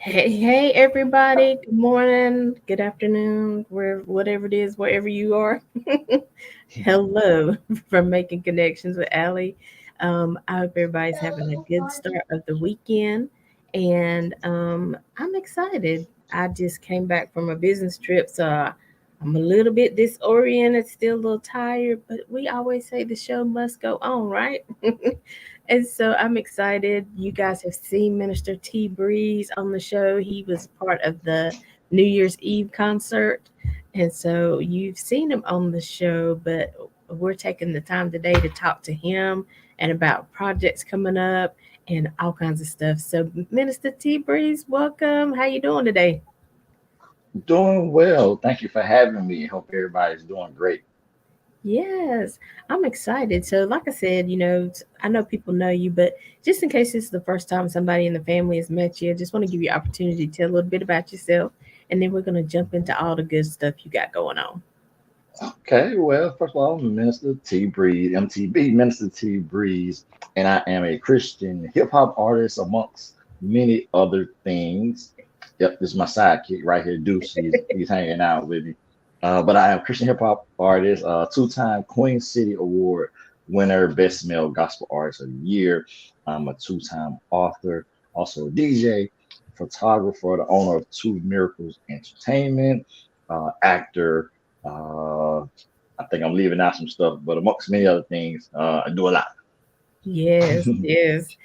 Hey, everybody. Good morning, good afternoon, whatever it is, wherever you are. Hello from Making Connections with Aly. I hope everybody's having a good start of the weekend, and I'm excited. I just came back from a business trip, so I'm a little bit disoriented, still a little tired, but we always say the show must go on, right? And so I'm excited. You guys have seen Minister T Breeze on the show. He was part of the New Year's Eve concert. And so you've seen him on the show, but we're taking the time today to talk to him and about projects coming up and all kinds of stuff. So Minister T Breeze, welcome. How you doing today? Doing well. Thank you for having me. Hope everybody's doing great. Yes, I'm excited. So, like I said, I know people know you, but just in case this is the first time somebody in the family has met you, I just want to give you opportunity to tell a little bit about yourself, and then we're going to jump into all the good stuff you got going on. Okay, well, first of all, I'm Minister T Breeze, MTB, Minister T Breeze, and I am a Christian hip hop artist amongst many other things. Yep, this is my sidekick right here, Deuce. He's hanging out with me. But I am a Christian hip hop artist, two-time Queen City Award winner, Best Male Gospel Artist of the Year. I'm a two-time author, also a DJ, photographer, the owner of Two Miracles Entertainment, actor. I think I'm leaving out some stuff, but amongst many other things, I do a lot. Yes, yes.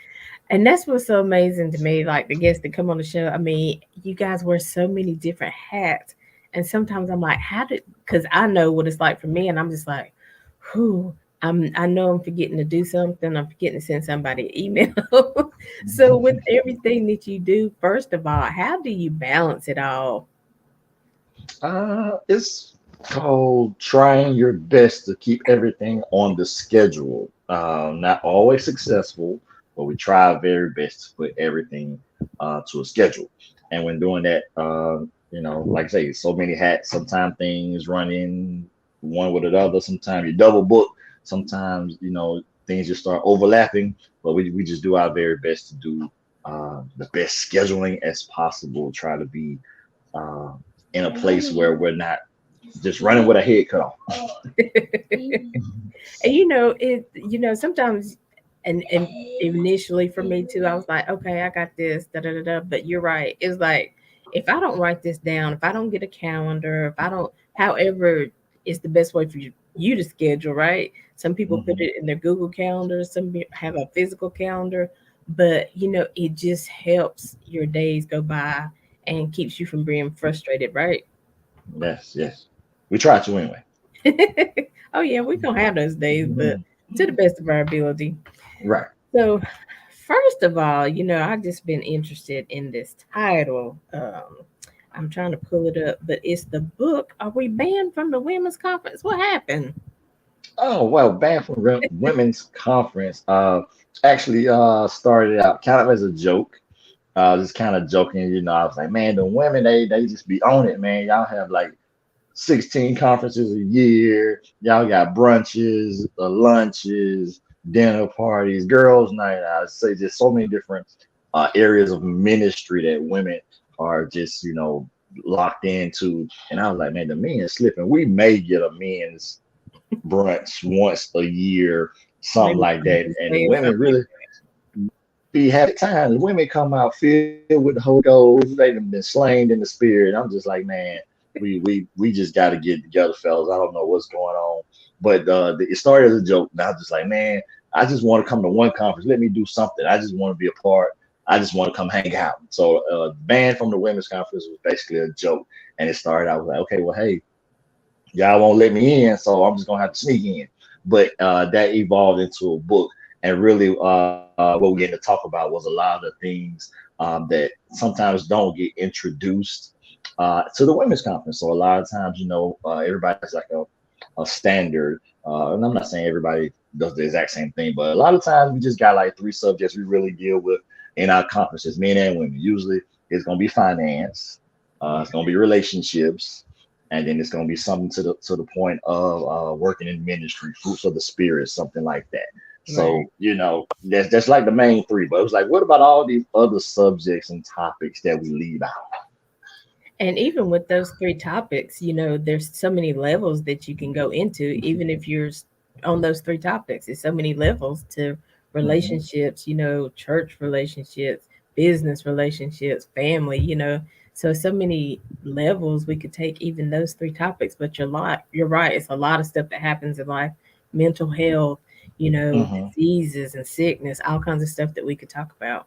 And that's what's so amazing to me, like the guests that come on the show. I mean, you guys wear so many different hats. And sometimes I'm like, because I know what it's like for me, and I'm just like, whew, I know I'm forgetting to do something. I'm forgetting to send somebody an email. So with everything that you do, first of all, how do you balance it all? It's called trying your best to keep everything on the schedule. Not always successful, but we try our very best to put everything to a schedule. And when doing that, like I say, so many hats. Sometimes things run in one with another. Sometimes you double book. Sometimes things just start overlapping. But we just do our very best to do the best scheduling as possible. Try to be uh, in a place where we're not just running with a head cut off. And sometimes and initially for me too, I was like, okay, I got this, da da da da. But you're right. It's like if I don't write this down, if I don't get a calendar, if I don't, however is the best way for you to schedule, right? Some people put Mhm. it in their Google calendar, have a physical calendar, but it just helps your days go by and keeps you from being frustrated, right? Yes, yes. We try to anyway. Oh yeah, we gonna have those days, but Mhm. to the best of our ability. Right. So, first of all, I've just been interested in this title. I'm trying to pull it up, but it's the book. Are we banned from the women's conference? What happened? Oh well, Women's Conference actually started out kind of as a joke. Just kind of joking, I was like, man, the women they just be on it, man. Y'all have like 16 conferences a year. Y'all got brunches, lunches, dinner parties, girls' night out. I say just so many different areas of ministry that women are just, locked into. And I was like, man, the men is slipping. We may get a men's brunch once a year, something Maybe like that. Women's And the Day or women something like really be having time. The women come out filled with the Holy Ghost. They've been slain in the spirit. I'm just like, man, we just got to get together, fellas. I don't know what's going on, but it started as a joke. And I was just like, man, I just want to come to one conference. Let me do something. I just want to be a part. I just want to come hang out. So, banned from the women's conference was basically a joke, and it started. I was like, okay, well, hey, y'all won't let me in, so I'm just gonna have to sneak in. But that evolved into a book, and really, what we getting to talk about was a lot of the things that sometimes don't get introduced to the women's conference. So a lot of times, everybody's like a standard, and I'm not saying everybody does the exact same thing, but a lot of times we just got like three subjects we really deal with in our conferences, men and women. Usually, it's gonna be finance, it's gonna be relationships, and then it's going to be something to the point of working in ministry, fruits of the spirit, something like that. Right. So, that's like the main three. But it was like, what about all these other subjects and topics that we leave out? And even with those three topics, there's so many levels that you can go into, even if you're on those three topics. There's so many levels to Hmm. relationships, church relationships, business relationships, family, so many levels we could take even those three topics. But you're right. It's a lot of stuff that happens in life, mental health, Hmm. diseases and sickness, all kinds of stuff that we could talk about.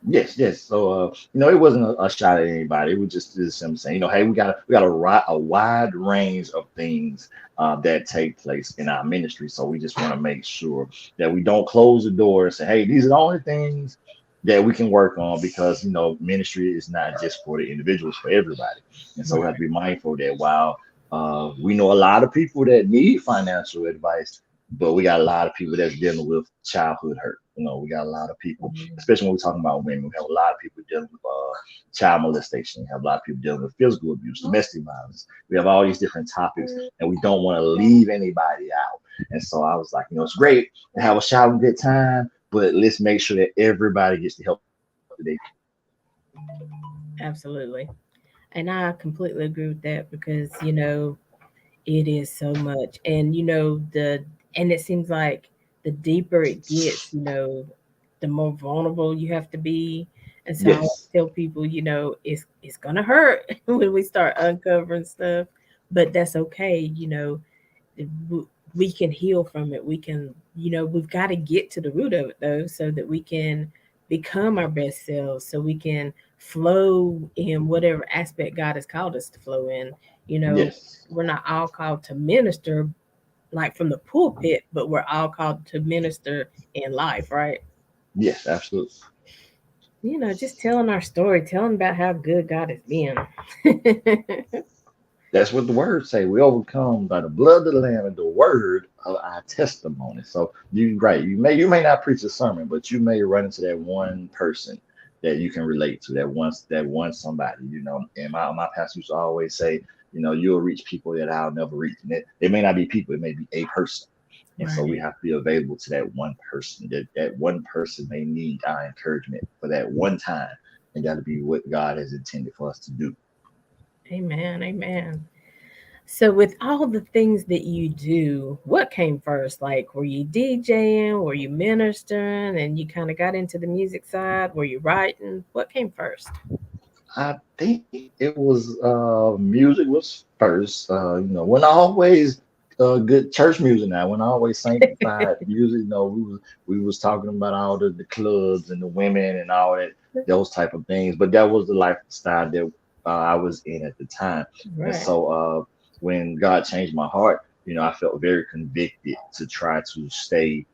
Yes, yes. So, it wasn't a shot at anybody. It was just him saying, hey, we got a wide range of things that take place in our ministry. So we just want to make sure that we don't close the door and say, hey, these are the only things that we can work on, because ministry is not just for the individuals, for everybody. And so we have Right. to be mindful that while we know a lot of people that need financial advice, but we got a lot of people that's dealing with childhood hurt. We got a lot of people, especially when we're talking about women. We have a lot of people dealing with child molestation. We have a lot of people dealing with physical abuse, domestic violence. We have all these different topics, and we don't want to leave anybody out. And so I was like, it's great to have a shout and good time, but let's make sure that everybody gets the help that they Absolutely. And I completely agree with that because, it is so much. And, and it seems like the deeper it gets, the more vulnerable you have to be. And so I always Yes, tell people, it's gonna hurt when we start uncovering stuff, but that's okay. w- we can heal from it. We can, we've got to get to the root of it though, so that we can become our best selves, so we can flow in whatever aspect God has called us to flow in. You know, yes, we're not all called to minister like from the pulpit, but we're all called to minister in life, right? yes, absolutely. Just telling our story, telling about how good God has been. That's what the word say. We overcome by the blood of the Lamb and the word of our testimony. So you right. You may not preach a sermon, but you may run into that one person that you can relate to, that one somebody. And my pastor used to always say, you'll reach people that I'll never reach. And it may not be people, it may be a person. And so we Right. have to be available to that one person. That one person may need our encouragement for that one time. And that'll be what God has intended for us to do. Amen. Amen. So, with all the things that you do, what came first? Like, were you DJing? Were you ministering? And you kind of got into the music side? Were you writing? What came first? I think it was music was first. When always good church music now. When always sanctified music. We was talking about all the clubs and the women and all that, those type of things. But that was the lifestyle that I was in at the time. And Right. so when God changed my heart, I felt very convicted to try to stay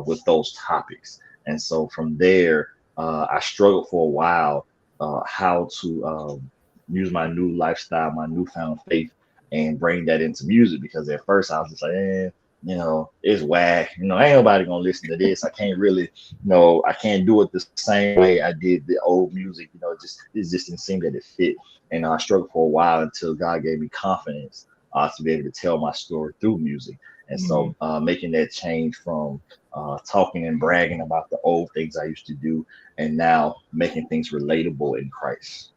with those topics. And so from there, I struggled for a while how to use my new lifestyle, my newfound faith, and bring that into music. Because at first I was just like, it's whack. Ain't nobody gonna listen to this. I can't really, I can't do it the same way I did the old music. It just didn't seem that it fit. And I struggled for a while until God gave me confidence to be able to tell my story through music. And Mhm. so making that change from talking and bragging about the old things I used to do, and now making things relatable in Christ.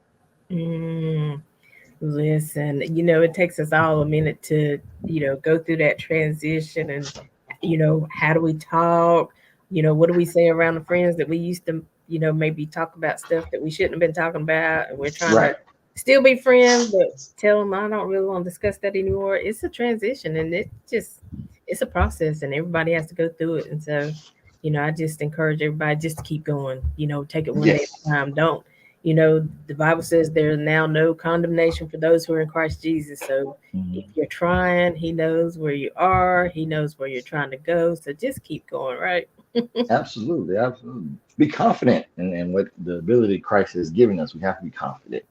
Mm, listen, it takes us all a minute to, go through that transition and, how do we talk? What do we say around the friends that we used to, maybe talk about stuff that we shouldn't have been talking about, and we're trying to Right. still be friends, but tell them I don't really want to discuss that anymore. It's a transition, and it's a process, and everybody has to go through it. And so, I just encourage everybody just to keep going. Take it one day Yes. at a time. Don't, the Bible says there is now no condemnation for those who are in Christ Jesus. So if Mhm. you're trying, He knows where you are. He knows where you're trying to go. So just keep going, right? Absolutely. Absolutely. Be confident in what the ability Christ has given us. We have to be confident.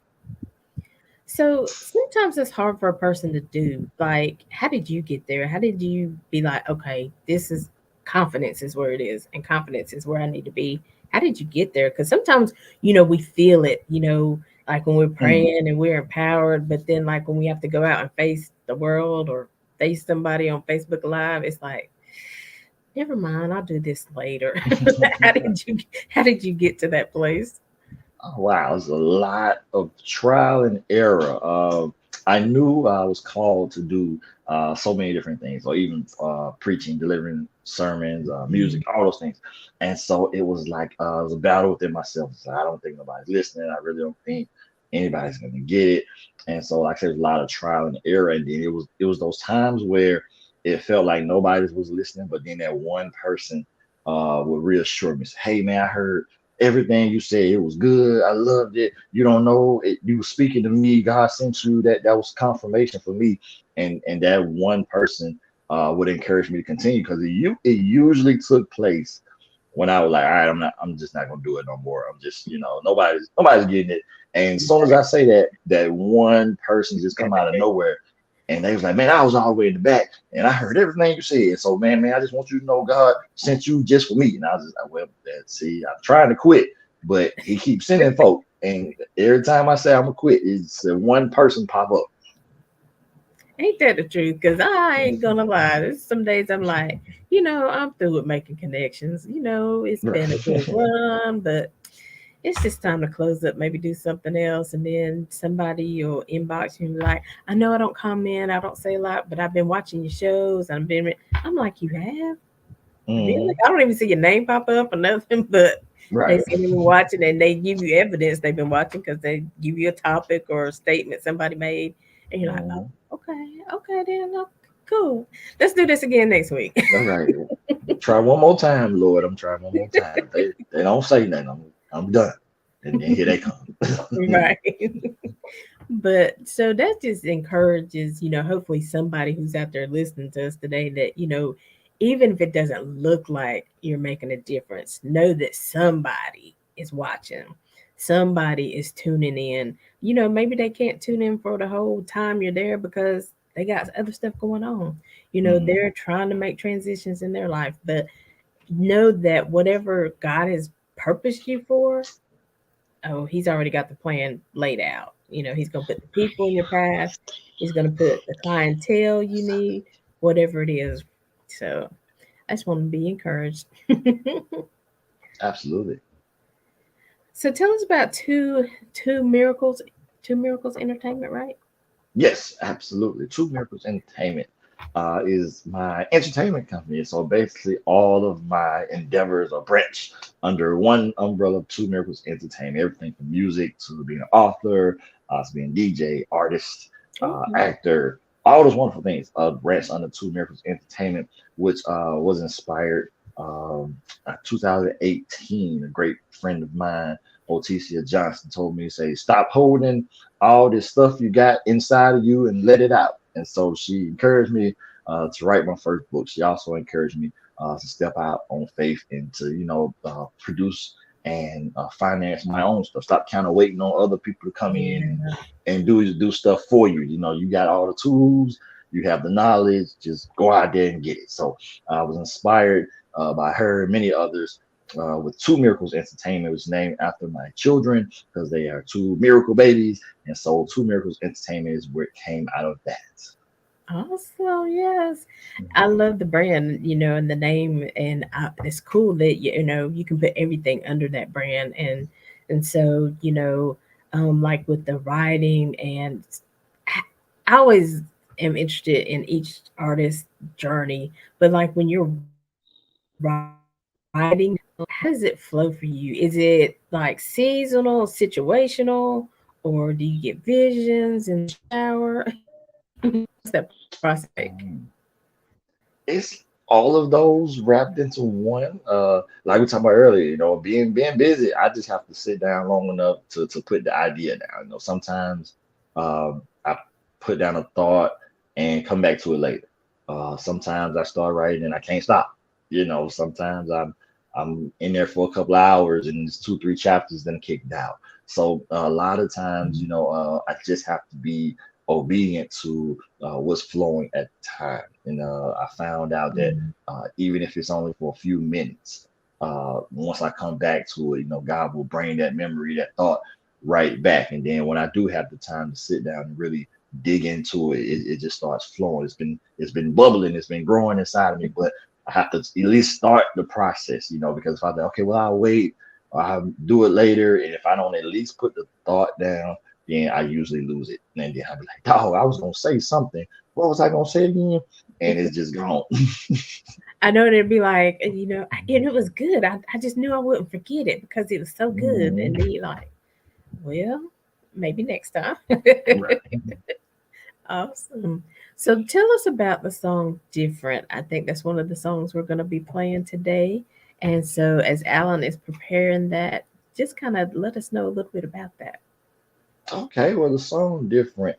So sometimes it's hard for a person to do. Like, how did you get there? How did you be like, okay, this is confidence is where it is, and confidence is where I need to be? How did you get there? Because sometimes, we feel it, like when we're Mhm. praying and we're empowered, but then like when we have to go out and face the world or face somebody on Facebook Live, it's like, Never mind, I'll do this later. how did you how did you get to that place? Oh, wow, it's a lot of trial and error. I knew I was called to do so many different things, or even preaching, delivering sermons, music, all those things. And so it was like it was a battle within myself. So I don't think nobody's listening. I really don't think anybody's going to get it. And so, like I said, there's a lot of trial and error. And then it was those times where it felt like nobody was listening, but then that one person would reassure me, say, "Hey, man, I heard everything you said. It was good. I loved it. You don't know it, you were speaking to me. God sent you that. That was confirmation for me." And that one person would encourage me to continue, because it usually took place when I was like, all right, I'm just not gonna do it no more. I'm just, nobody's getting it. And as soon as I say that, that one person just come out of nowhere, and they was like, man, I was all the way in the back, and I heard everything you said. So man, I just want you to know God sent you just for me. And I was just like, well, see, I'm trying to quit, but He keeps sending folk. And every time I say I'm gonna quit, it's one person pop up. Ain't that the truth? Because I ain't gonna lie. There's some days I'm like, I'm through with making connections. It's been a good run, but it's just time to close up, maybe do something else. And then somebody will inbox you and be like, I know I don't comment, I don't say a lot, but I've been watching your shows. I'm like, you have? Really? Mhm. I don't even see your name pop up or nothing, but they Right. say they've been watching and they give you evidence they've been watching because they give you a topic or a statement somebody made. And you're like, Mhm. oh, okay, then, cool. Let's do this again next week. All right. Try one more time, Lord. I'm trying one more time. They don't say nothing. I'm done. And then here they come. Right. But so that just encourages, hopefully somebody who's out there listening to us today that, even if it doesn't look like you're making a difference, know that somebody is watching, somebody is tuning in. Maybe they can't tune in for the whole time you're there because they got other stuff going on. Mhm. They're trying to make transitions in their life, but know that whatever God has purposed you for, oh, he's already got the plan laid out. He's going to put the people in your path. He's going to put the clientele you need, whatever it is. So I just want to be encouraged. Absolutely. So tell us about two miracles entertainment, right? Yes, absolutely. True Miracles Entertainment is my entertainment company. So basically, all of my endeavors are branched under one umbrella of True Miracles Entertainment. Everything from music to being an author, to being DJ, artist, Okay. actor, all those wonderful things branched under True Miracles Entertainment, which was inspired 2018. A great friend of mine, Aly Johnson, told me to say, stop holding all this stuff you got inside of you and let it out. And so she encouraged me to write my first book. She also encouraged me to step out on faith and to, produce and finance my own stuff. Stop kind of waiting on other people to come in Yeah. and do stuff for you. You got all the tools, you have the knowledge, just go out there and get it. So I was inspired by her and many others with Two Miracles Entertainment, which is named after my children because they are two miracle babies. And so Two Miracles Entertainment is where it came out of that. Awesome. Yes. I Mhm. love the brand, and the name, and it's cool that you can put everything under that brand, and so like with the writing, and I always am interested in each artist's journey, but like when you're writing, how does it flow for you? Is it like seasonal, situational, or do you get visions in the shower? What's that process like? Um, it's all of those wrapped into one. Like we talked about earlier, being busy, I just have to sit down long enough to put the idea down. Sometimes I put down a thought and come back to it later. Sometimes I start writing and I can't stop. Sometimes I'm in there for a couple of hours and it's two, three chapters, then kicked out. So a lot of times, I just have to be obedient to what's flowing at the time. And I found out that Mm. even if it's only for a few minutes, once I come back to it, God will bring that memory, that thought right back. And then when I do have the time to sit down and really dig into it, it just starts flowing. It's been bubbling, it's been growing inside of me, but I have to at least start the process, because if I think, okay, well, I'll wait or I'll do it later. And if I don't at least put the thought down, then I usually lose it. And then I'll be like, dog, I was going to say something. What was I going to say again? And it's just gone. I know they'd be like, and it was good. I just knew I wouldn't forget it because it was so good. And then Mhm. you're like, well, maybe next time. Right. Awesome. So tell us about the song Different. I think that's one of the songs we're going to be playing today. And so as Alan is preparing that, just kind of let us know a little bit about that. Okay, well, the song different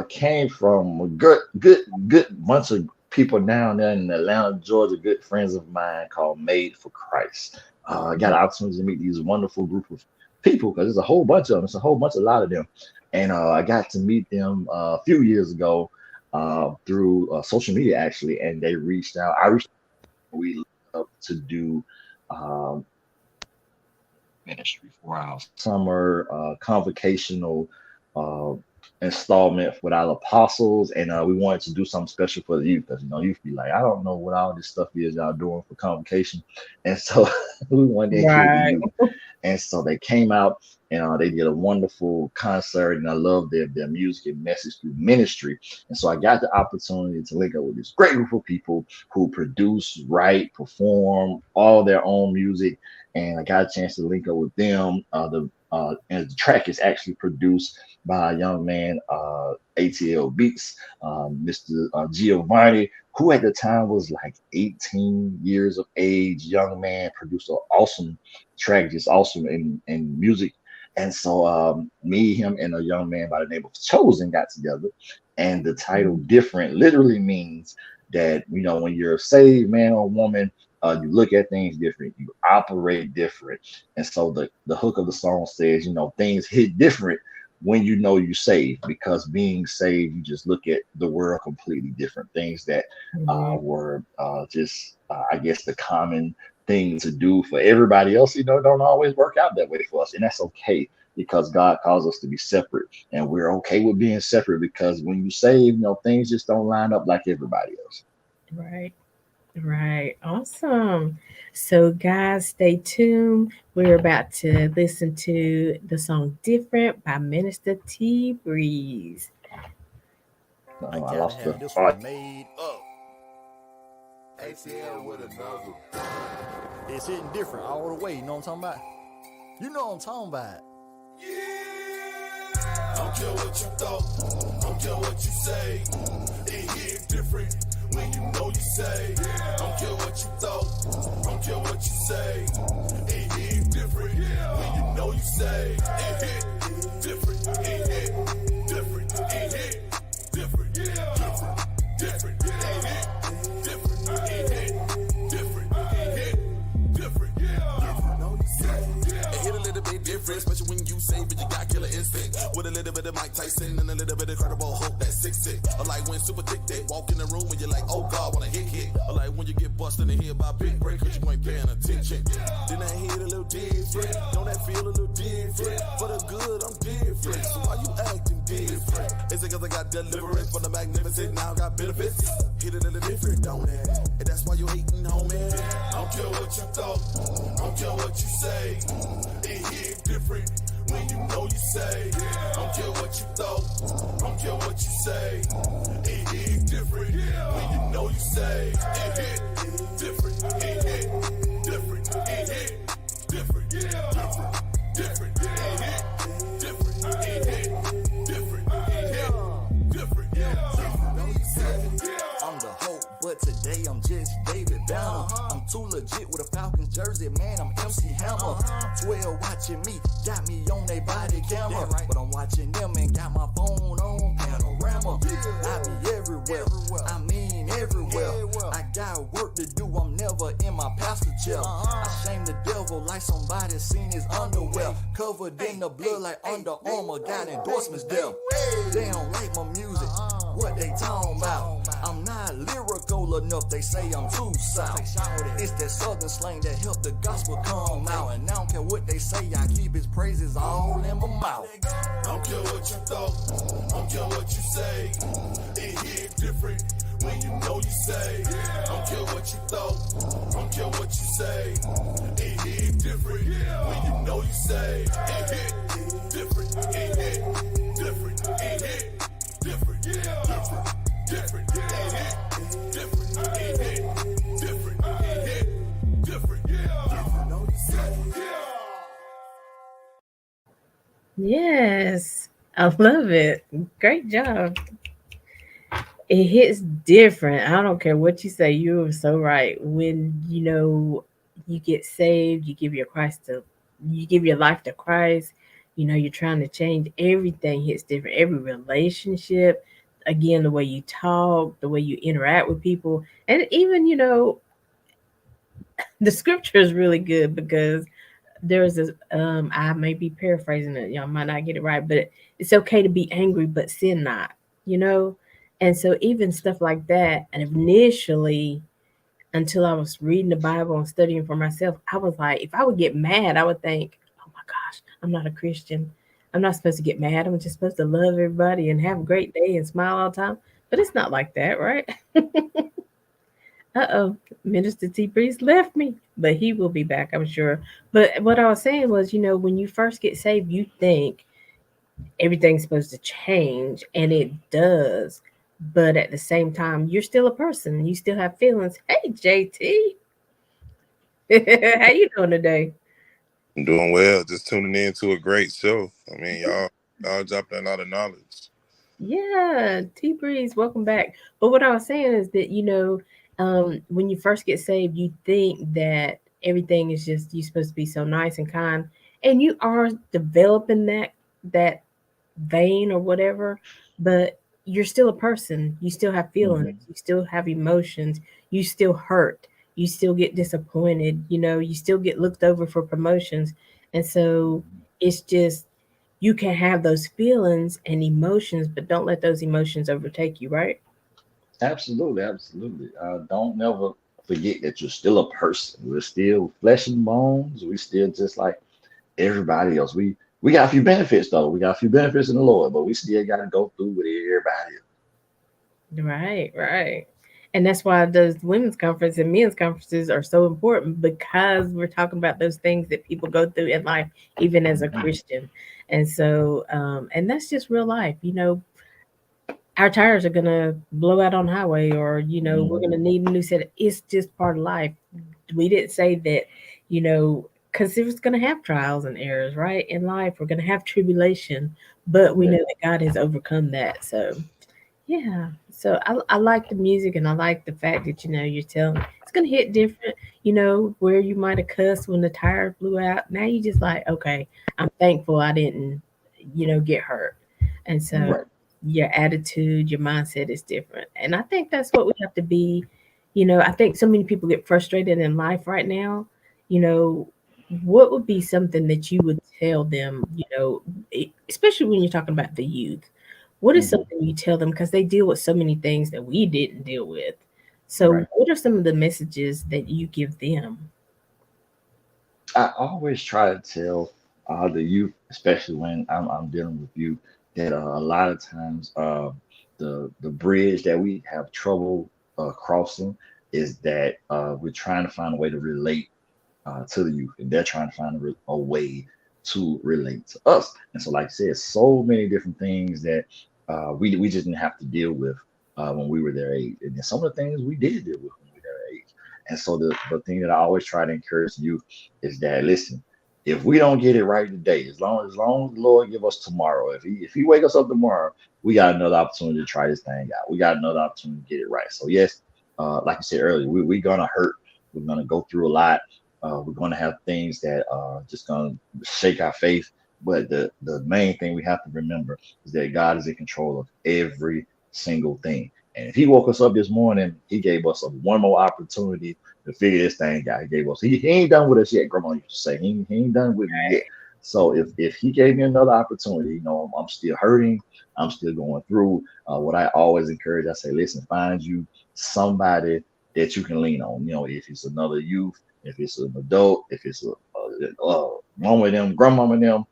came from a good bunch of people down there in Atlanta, Georgia, good friends of mine called Made for Christ. I got an opportunity to meet these wonderful group of people because there's a whole bunch of them. It's a whole bunch, a lot of them, and I got to meet them a few years ago through social media actually, and they reached out. I reached. We love to do. Um, Ministry for our summer convocational uh, installment with our apostles, and we wanted to do something special for the youth because youth be like, I don't know what all this stuff is y'all doing for convocation, and so we wanted to include the Right. youth, and so they came out and they did a wonderful concert, and I love their music and message through ministry, and so I got the opportunity to link up with this great group of people who produce, write, perform all their own music, and I got a chance to link up with them. And the track is actually produced by a young man, ATL Beats, Mr. Giovanni, who at the time was like 18 years of age, young man, produced an awesome track, just awesome in music. And so me, him, and a young man by the name of Chosen got together, and the title "Different" literally means that when you're a saved man or woman, you look at things different, you operate different. And so the hook of the song says, things hit different when you saved, because being saved, you just look at the world completely different. Things that Mhm. were just, I guess, the common thing to do for everybody else, don't always work out that way for us. And that's okay, because God calls us to be separate. And we're okay with being separate because when you save, things just don't line up like everybody else. Right. Right. Awesome. So, guys, stay tuned. We're about to listen to the song Different by Minister T Breeze. I I gotta lost the have this thought. one made up. ATL with another. It's hitting different all the way, you know what I'm talking about? You know what I'm talking about. I don't care what you thought, I don't care what you say. It hit different when you know you say. I don't care what you thought, I don't care what you say. It hit different when you know you say. It hit different, it hit different, it hit different, different, different, it hit different, it hit different, it hit different, different. It hit a little bit different, especially when you say, but you got killer instinct. With a little bit of Mike Tyson and a little bit of Credible Hope, that's 6'6". Or like when Super Thick they walk in the room and you're like, oh God, wanna hit. Or like when you get busted in here by big break cause you ain't paying attention. Then that hit a little different, don't that feel a little different? For the good, I'm different, so why you acting different? Is it cause I got deliverance from the magnificent, now I got benefits? Hit a little different, don't it? And that's why you hating, homie. I don't care what you thought, I don't care what you say. It hit different when you know you say. I don't care what you thought, I don't care what you say. It hit different when you know you say. It hit different, it hit different, it hit different, different, different. It hit different, it hit different, it hit different, different. I'm the hope, but today I'm just David Banner. I'm too legit with a Falcons jersey, man, I'm MC Hammer. 12 watching me, got me on they body camera. But I'm watching them and got my phone on panorama. I be everywhere, I mean everywhere. I got work to do, I'm never in my pastor chair. I shame the devil like somebody seen his underwear. Covered in the blood like Under Armour, got endorsements there. They don't like my music, what they talking about? I'm not lyrical enough, they say I'm too south. It's that southern slang that helped the gospel come out. And I don't care what they say, I keep his praises all in my mouth. I don't care what you thought, I don't care what you say. It hit different when you know you say. Don't care what you thought, don't care what you say. It hit different when you know you say. It hit different, it hit different, it hit different, different, different, it hit different, it hit different, it hit different, different. Know you say. Yes, I love it. Great job. It hits different. I don't care what you say. You were so right. When you get saved, you give your life to Christ. You're trying to change. Everything hits different. Every relationship, again, the way you talk, the way you interact with people, and even the scripture is really good because there's this I may be paraphrasing it, y'all might not get it right, but it's okay to be angry but sin not, you know? And so even stuff like that, and initially until I was reading the Bible and studying for myself, I was like, if I would get mad, I would think, oh my gosh, I'm not a Christian. I'm not supposed to get mad. I'm just supposed to love everybody and have a great day and smile all the time. But it's not like that, right? Uh-oh, Minister T Priest left me, but he will be back, I'm sure. But what I was saying was, when you first get saved, you think everything's supposed to change, and it does. But at the same time, you're still a person. You still have feelings. Hey, JT, how you doing today? I'm doing well. Just tuning in to a great show. I mean, y'all dropping a lot of knowledge. Yeah, T Breeze, welcome back. But what I was saying is that, when you first get saved, you think that everything is just you're supposed to be so nice and kind, and you are developing that vein or whatever, but you're still a person. You still have feelings, Mhm. you still have emotions, you still hurt, you still get disappointed, you still get looked over for promotions. And so it's just you can have those feelings and emotions, but don't let those emotions overtake you, right? Absolutely, absolutely. Don't never forget that you're still a person. We're still flesh and bones. We still just like everybody else. We got a few benefits though. We got a few benefits in the Lord, but we still got to go through with everybody Right, right. And that's why those women's conference and men's conferences are so important because we're talking about those things that people go through in life, even as a else. Christian. And so, and that's just real life. Our tires are gonna blow out on the highway, or we're Mhm. gonna need a new set. It's just part of life. We didn't say that, because there's gonna have trials and errors, right? In life, we're gonna have tribulation, but we Yeah, know that God has overcome that. So yeah. So I like the music, and I like the fact that you're telling it's gonna hit different. Where you might have cussed when the tire blew out. Now you just like, okay, I'm thankful I didn't, get hurt. And so right. your attitude, your mindset is different. And I think that's what we have to be. I think so many people get frustrated in life right now. You know, what would be something that you would tell them, especially when you're talking about the youth? What is Hmm. something you tell them because they deal with so many things that we didn't deal with? So, Right. what are some of the messages that you give them? I always try to tell the youth, especially when I'm dealing with youth, that a lot of times the bridge that we have trouble crossing is that we're trying to find a way to relate to the youth, and they're trying to find a way to relate to us. And so, like I said, so many different things that we just didn't have to deal with when we were their age, and then some of the things we did deal with when we were their age. And so, the thing that I always try to encourage youth is that listen. If we don't get it right today, as long as the Lord give us tomorrow, if He wake us up tomorrow, we got another opportunity to try this thing out. We got another opportunity to get it right. So yes, like I said earlier, we're gonna hurt. We're gonna go through a lot. We're going to have things that are just going to shake our faith. But the main thing we have to remember is that God is in control of every single thing. And if He woke us up this morning, He gave us one more opportunity to figure this thing out. He gave us. He ain't done with us yet. Grandma used to say he ain't done with me yet. So if He gave me another opportunity, I'm still hurting. I'm still going through. What I always encourage, I say, listen, find you somebody that you can lean on. If it's another youth, if it's an adult, if it's a mama and them, grandmama and them,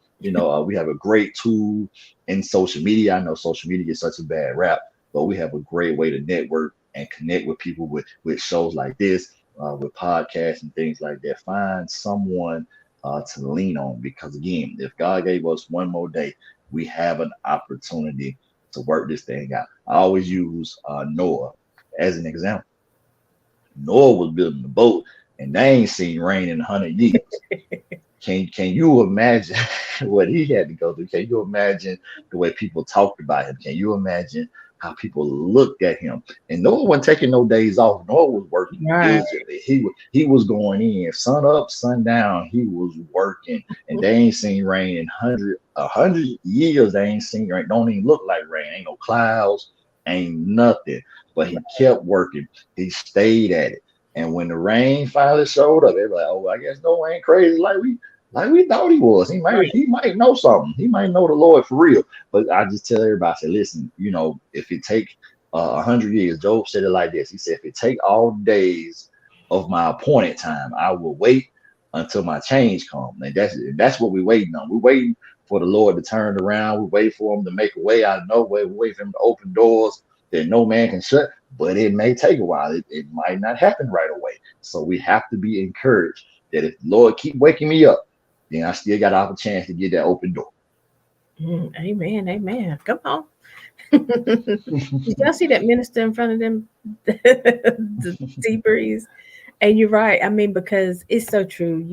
we have a great tool in social media. I know social media gets such a bad rap, but we have a great way to network and connect with people with shows like this, with podcasts and things like that. Find someone to lean on, because again, if God gave us one more day, we have an opportunity to work this thing out. I always use Noah as an example. Noah was building the boat, and they ain't seen rain in 100 years. Can you imagine what he had to go through? Can you imagine the way people talked about him? Can you imagine how people looked at him? And Noah wasn't taking no days off. Noah was working Right. diligently. He was going in sun up, sun down. He was working, and they ain't seen rain in 100 years. They ain't seen rain. Don't even look like rain. Ain't no clouds. Ain't nothing. But he kept working. He stayed at it. And when the rain finally showed up, everybody, oh, I guess Noah ain't crazy like we thought he was. Right. He might know something. He might know the Lord for real. But I just tell everybody, I say, listen, if it take 100 years, Job said it like this. He said, if it take all days of my appointed time, I will wait until my change comes. And that's what we're waiting on. We're waiting for the Lord to turn around. We wait for him to make a way out of no way. We wait for him to open doors that no man can shut. But it may take a while. It might not happen right away. So we have to be encouraged that if the Lord keep waking me up, then I still got a chance to get that open door. Amen. Amen. Come on. Did y'all see that minister in front of them? The sea breeze. And you're right. I mean, because it's so true.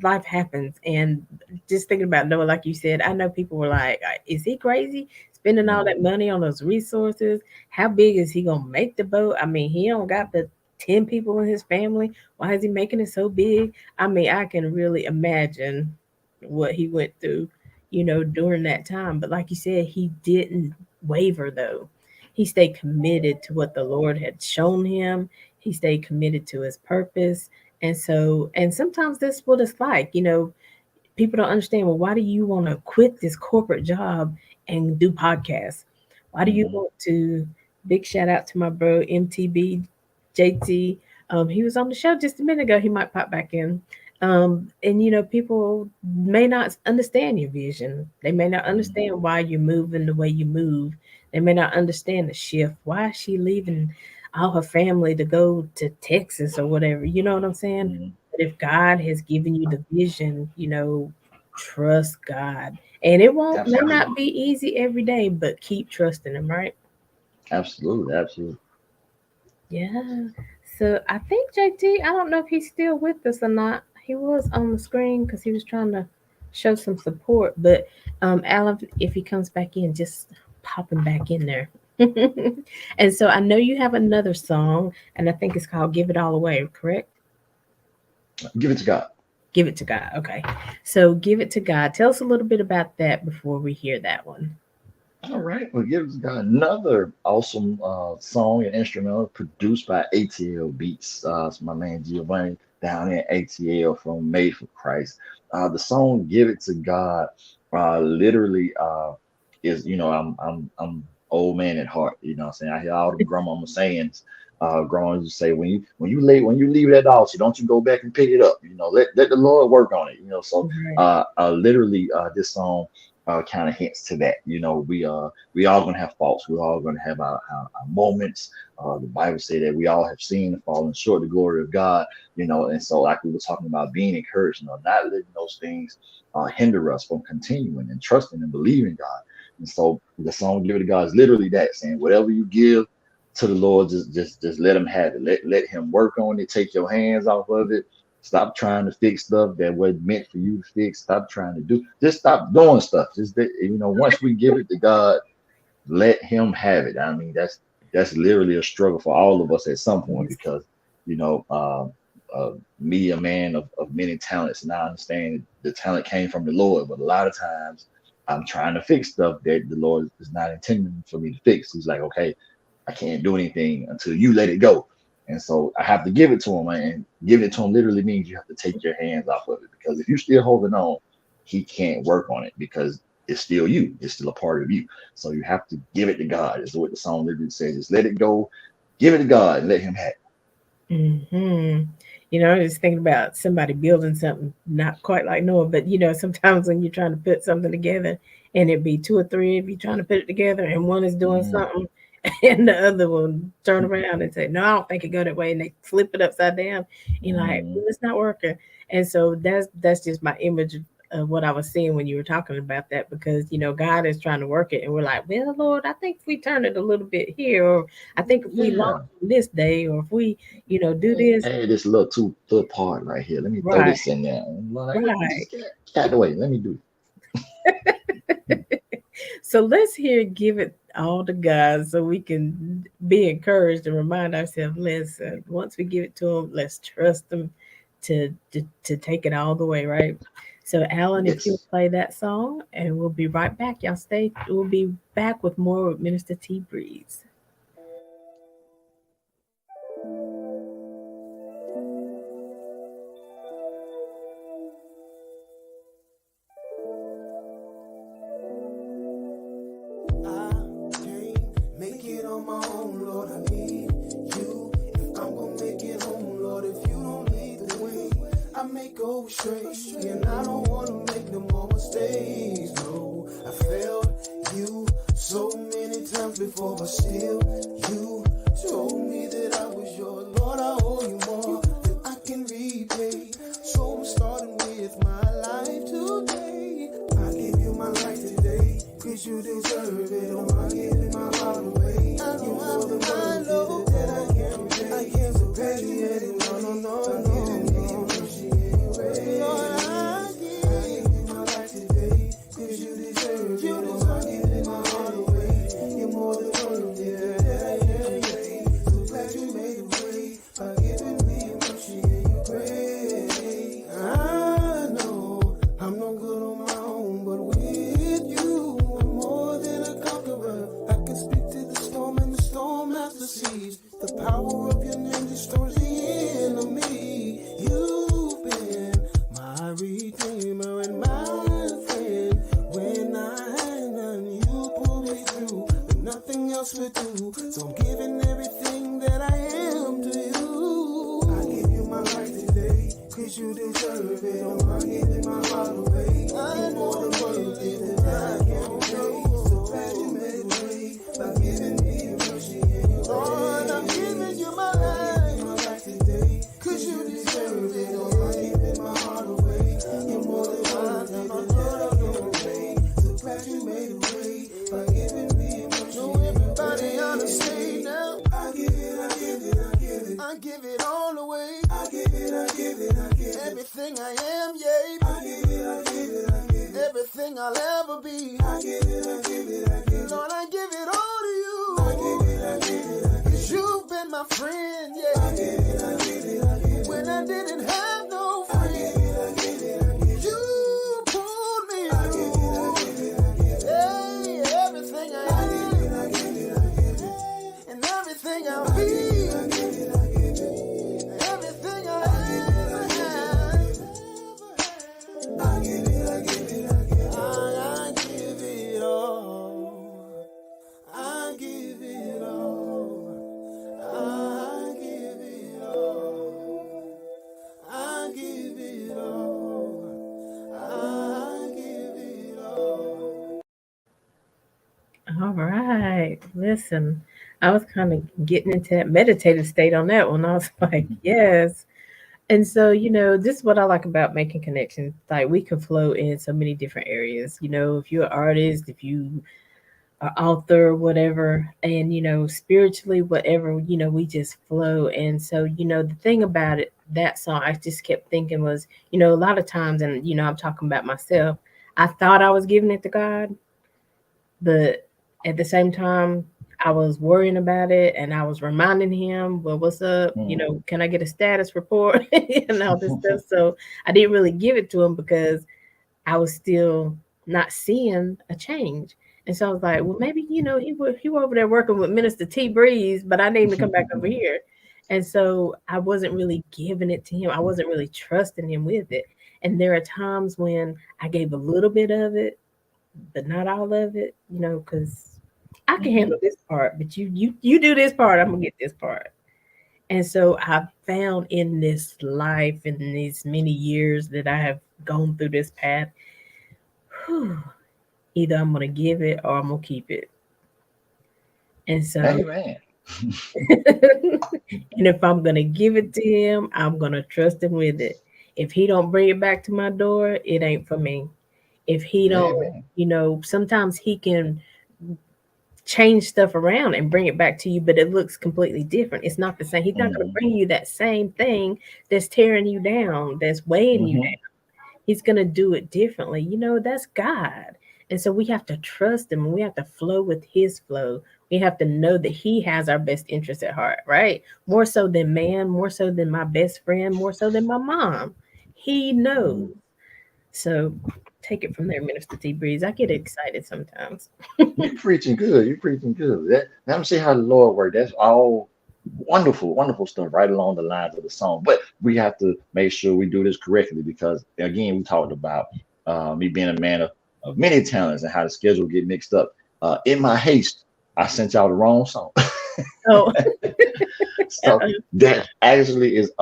Life happens, and just thinking about Noah, like you said, I know people were like, "Is he crazy? Spending all that money on those resources? How big is he gonna make the boat? I mean, he don't got the 10 people in his family. Why is he making it so big? I mean, I can really imagine what he went through, during that time. But like you said, he didn't waver though. He stayed committed to what the Lord had shown him. He stayed committed to his purpose. And sometimes that's what it's like. People don't understand, well, why do you want to quit this corporate job and do podcasts? Why do you Mhm. want to? Big shout out to my bro MTB JT. He was on the show just a minute ago. He might pop back in. And people may not understand your vision. They may not Mhm. understand why you're moving the way you move. They may not understand the shift. Why is she leaving all her family to go to Texas or whatever? You know what I'm saying? Mhm. But if God has given you the vision, trust God. And it won't may Absolutely. not be easy every day, but keep trusting him, right? Absolutely. Absolutely. Yeah. So I think JT, I don't know if he's still with us or not. He was on the screen because he was trying to show some support. But Alan, if he comes back in, just pop him back in there. And so I know you have another song, and I think it's called "Give It All Away." Correct? Give it to God. Give it to God. Okay. So give it to God. Tell us a little bit about that before we hear that one. All right. Well, give it to God. Another awesome song and instrumental produced by ATL Beats. It's my man Giovanni down at ATL from Made for Christ. The song "Give It to God" literally is, I'm old man at heart. You know what I'm saying? I hear all the grandmama sayings. Growing to say, when you leave that altar, don't you go back and pick it up. Let the Lord work on it. So Right. literally this song kind of hints to that. We all gonna have faults. We're all gonna have our moments. The Bible say that we all have sinned and fallen short of the glory of God. And so like we were talking about being encouraged, not letting those things hinder us from continuing and trusting and believing God. And so the song "Give It to God" is literally that, saying whatever you give to the Lord, just let him have it. Let him work on it. Take your hands off of it. Stop trying to fix stuff that wasn't meant for you to fix. Stop trying to do. Just stop doing stuff. Just that, once we give it to God, let Him have it. I mean, that's literally a struggle for all of us at some point, Yes. because you know, me, a man of many talents, and I understand the talent came from the Lord, but a lot of times I'm trying to fix stuff that the Lord is not intending for me to fix. He's like, okay, I can't do anything until you let it go. And so I have to give it to him. And giving it to him literally means you have to take your hands off of it. Because if you're still holding on, he can't work on it, because it's still you. It's still a part of you. So you have to give it to God. Is what the song literally says. Just let it go, give it to God, and let him have it. Hmm. I was thinking about somebody building something not quite like Noah, but sometimes when you're trying to put something together and it be two or three of you trying to put it together and one is doing Mhm. something and the other one turn around and say, "No, I don't think it go that way," and they flip it upside down. You're like, Mm, well, "It's not working." And so that's just my image of what I was seeing when you were talking about that, because God is trying to work it, and we're like, "Well, Lord, I think if we turn it a little bit here, or I think if we yeah. launch on this day, or if we, do Hey, this." hey, this little two-foot part right here. Let me throw Right, this in there. And like, right. just get out the way. Let me do it. So let's hear give it all to God so we can be encouraged and remind ourselves, listen, once we give it to him, let's trust him to take it all the way, right? So Alan, if you'll Yes. play that song, and we'll be right back. Y'all stay. We'll be back with more with Minister T Breeze. I can't make it on my own, Lord. I need you. If I'm gonna make it home, Lord, if you don't lead the way, I may go astray. And I don't wanna make no more mistakes. No, I failed you so many times before, but still, you told me that I was yours. Lord, I owe you more than I can repay. So I'm starting with my life today. I give you my life today, 'cause you deserve it. Oh, I'm giving my heart away. You know the worth that I can't pay. I can't appreciate it. No, no, no, no, no. Lord, I give you my life today, 'cause you deserve it. Oh, I'm giving my heart away. You're more than worth it that I can't pay. So glad you made a way by giving me mercy and your grace. I know I'm no good on my own, but with you, I'm more than a conqueror. I can speak to the storm, and the storm has to cease. The power of your name destroys the enemy. You've been my redeemer and my friend. When I had none, you pulled me through, but nothing else would do. So I'm giving everything that I am to you. I give you my life today, 'cause you deserve it. Oh, I'm giving my heart away. I know the worth it that I can't pay. So glad you made a way by giving me your mercy and your Lord, I'm giving you my life today, 'cause you deserve it. Oh, I'm giving my heart away. You're more than worth it that I can't pay. So glad you made a way by giving me your mercy. Know everybody on the stage now. I give it, I give it, I give it. I give it all away. I give it, I give it, I give it. Everything I am, yeah. I give it, I give it, I give it. Everything I'll ever be. I give it, I give it, I give it. Lord, I give it all to you. I give it, I give it, I give it. 'Cause you've been my friend, yeah. I give it, I give it, I give it. When I didn't have no friend. I give it, I give it, I give it. You pulled me through. I give it, I give it, I give it. Hey, everything I am. I give it, I give it, I give it. And everything I'll be. I give it, I give it. Everything I ever had. I give it, I give it, I give it. I give it all. I give it all. I give it all. I give it all. I give it all. All right. Listen, I was kind of getting into that meditative state on that one. I was like, yes. And so, this is what I like about making connections. Like, we can flow in so many different areas. If you're an artist, if you are author, whatever, and spiritually, whatever, we just flow. And so, the thing about it, that song, I just kept thinking was, a lot of times, and I'm talking about myself, I thought I was giving it to God, but at the same time, I was worrying about it, and I was reminding him, well, what's up? Mm. Can I get a status report and all this stuff? So I didn't really give it to him because I was still not seeing a change. And so I was like, well, maybe, he were over there working with Minister T Breeze, but I need him to come back over here. And so I wasn't really giving it to him. I wasn't really trusting him with it. And there are times when I gave a little bit of it, but not all of it, because I can handle this part, but you do this part, I'm gonna get this part. And so I've found in this life, in these many years that I have gone through this path, whew, either I'm gonna give it or I'm gonna keep it. And so, Amen. and if I'm gonna give it to him, I'm gonna trust him with it. If he don't bring it back to my door, it ain't for me. If he don't, Amen. sometimes he can change stuff around and bring it back to you, but it looks completely different. It's not the same. He's not gonna Hmm. bring you that same thing that's tearing you down, that's weighing you. Hmm. He's going to do it differently. That's God. And so we have to trust him and we have to flow with his flow. We have to know that he has our best interests at heart, right? More so than man, more so than my best friend, more so than my mom. He knows. Hmm. So take it from there, Minister T Breeze. I get excited sometimes. You preaching good. You preaching good. Let me see how the Lord works. That's all wonderful, wonderful stuff right along the lines of the song. But we have to make sure we do this correctly because again, we talked about me being a man of many talents and how the schedule get mixed up. In my haste, I sent y'all the wrong song. Oh, So that actually is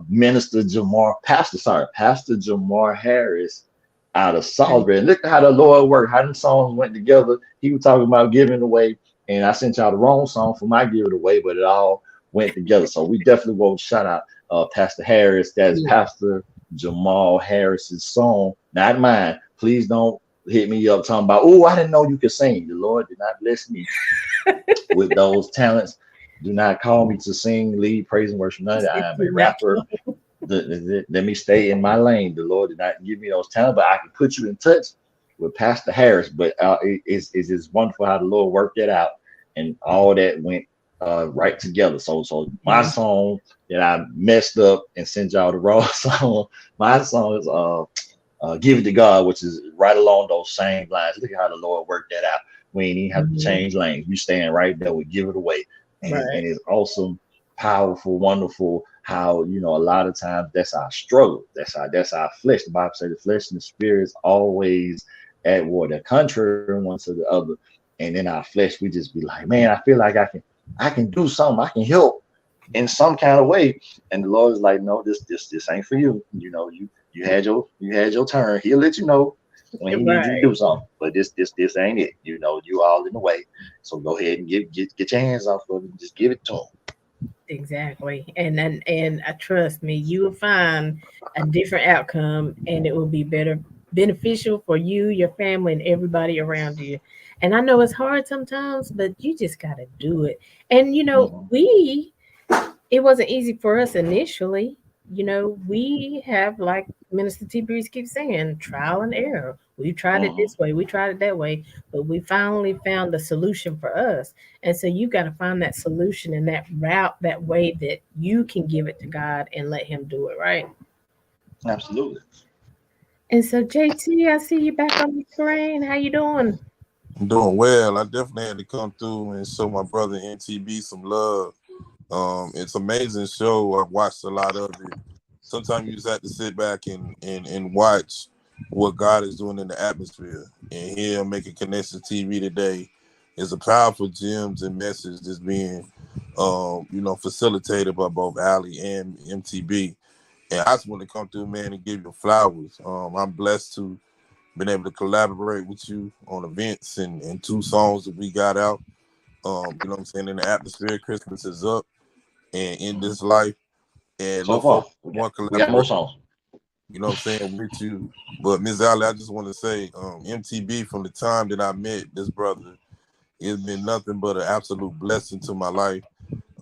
Minister Jamar, Pastor Jamar Harris out of Salisbury. And look at how the Lord worked, how the songs went together. He was talking about giving away, and I sent y'all the wrong song for my give it away, but it all went together. So we definitely will shout out Pastor Harris. That's yeah. Pastor Jamal Harris's song, not mine. Please don't hit me up talking about, oh, I didn't know you could sing. The Lord did not bless me with those talents. Do not call me to sing, lead, praise, and worship. None of that. I am a Not rapper. Let me stay in my lane. The Lord did not give me those talents, but I can put you in touch with Pastor Harris. But it's just wonderful how the Lord worked that out, and all that went right together. So my yeah. song that I messed up and sent y'all the wrong song. My song is "Give It to God," which is right along those same lines. Look at how the Lord worked that out. We ain't even have to Mhm. change lanes. We stand right there. We give it away, Right. and it's awesome, powerful, wonderful. How a lot of times that's our struggle. That's our flesh. The Bible says the flesh and the spirit is always at war. They're contrary one to the other, and in our flesh we just be like, man, I feel like I can do something. I can help in some kind of way. And the Lord is like, no, this ain't for you. You had your turn. He'll let you know when he needs you to Right. do something. But this ain't it. You all in the way. So go ahead and get your hands off of it and just give it to him. Exactly. And trust me, you will find a different outcome and it will be better beneficial for you, your family, and everybody around you. And I know it's hard sometimes, but you just gotta do it. And Mhm. it wasn't easy for us initially. We have, like Minister T Breeze keeps saying, trial and error. We tried it Mhm. this way, we tried it that way, but we finally found the solution for us. And so you got to find that solution and that route, that way that you can give it to God and let Him do it, right? Absolutely. And so JT, I see you back on the screen. How you doing? I'm doing well. I definitely had to come through and show my brother NTB some love. It's an amazing show. I've watched a lot of it. Sometimes you just have to sit back and watch what God is doing in the atmosphere. And here, making Connections TV today is a powerful gems and message that's being, facilitated by both Aly and MTB. And I just want to come through, man, and give you flowers. I'm blessed to been able to collaborate with you on events and two songs that we got out. What I'm saying, in the atmosphere, Christmas is up and in Mhm. this life, and So look for far, we got more we got more collaboration. songs. I'm saying, with you. But Ms. Ali, I just want to say, MTB, from the time that I met this brother, it's been nothing but an absolute blessing to my life.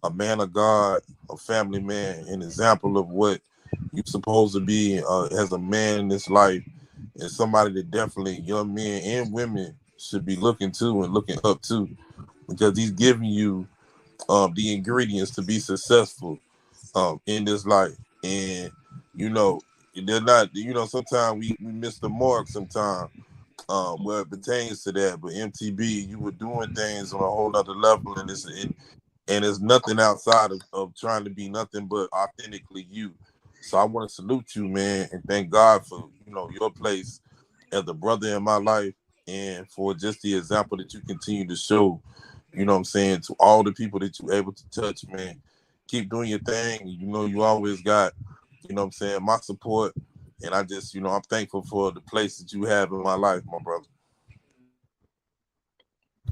A man of God, a family man, an example of what you're supposed to be as a man in this life, and somebody that definitely young men and women should be looking to and looking up to, because he's giving you the ingredients to be successful in this life. And you know, they're not. Sometimes we miss the mark. Sometimes where it pertains to that. But MTB, you were doing things on a whole other level, and it's nothing outside of trying to be nothing but authentically you. So I want to salute you, man, and thank God for your place as a brother in my life, and for just the example that you continue to show. What I'm saying, to all the people that you're able to touch, man. Keep doing your thing. You always got, what I'm saying, my support, and I just, I'm thankful for the place that you have in my life, my brother.